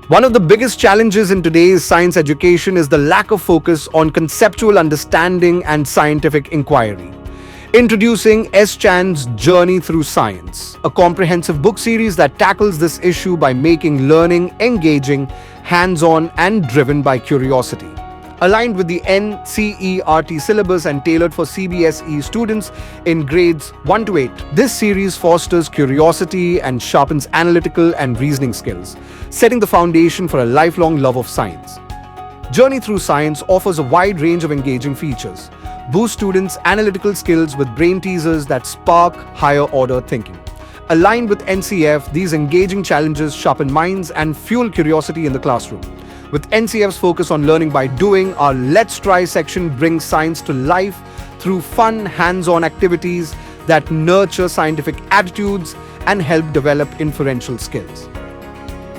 One of the biggest challenges in today's science education is the lack of focus on conceptual understanding and scientific inquiry. Introducing S. Chan's Journey Through Science, a comprehensive book series that tackles this issue by making learning engaging, hands-on, and driven by curiosity. Aligned with the NCERT syllabus and tailored for CBSE students in grades 1 to 8, this series fosters curiosity and sharpens analytical and reasoning skills, setting the foundation for a lifelong love of science. Journey Through Science offers a wide range of engaging features, boost students' analytical skills with brain teasers that spark higher-order thinking. Aligned with NCF, these engaging challenges sharpen minds and fuel curiosity in the classroom. With NCF's focus on learning by doing, our Let's Try section brings science to life through fun, hands-on activities that nurture scientific attitudes and help develop inferential skills.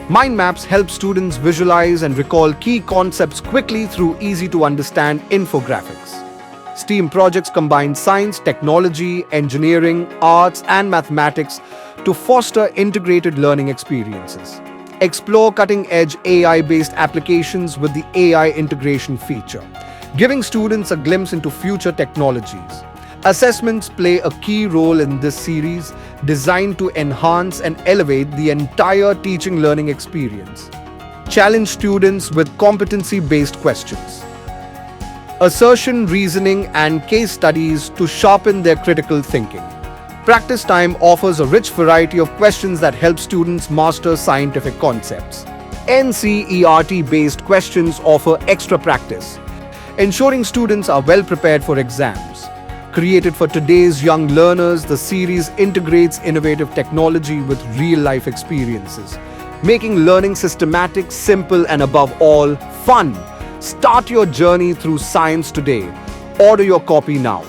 Mind maps help students visualize and recall key concepts quickly through easy-to-understand infographics. STEAM projects combine science, technology, engineering, arts, and mathematics to foster integrated learning experiences. Explore cutting-edge AI-based applications with the AI integration feature, giving students a glimpse into future technologies. Assessments play a key role in this series, designed to enhance and elevate the entire teaching learning experience. Challenge students with competency-based questions, assertion reasoning, and case studies to sharpen their critical thinking. Practice time offers a rich variety of questions that help students master scientific concepts. NCERT-based questions offer extra practice, ensuring students are well prepared for exams. Created for today's young learners, the series integrates innovative technology with real-life experiences, making learning systematic, simple, and above all, fun. Start your journey through science today. Order your copy now.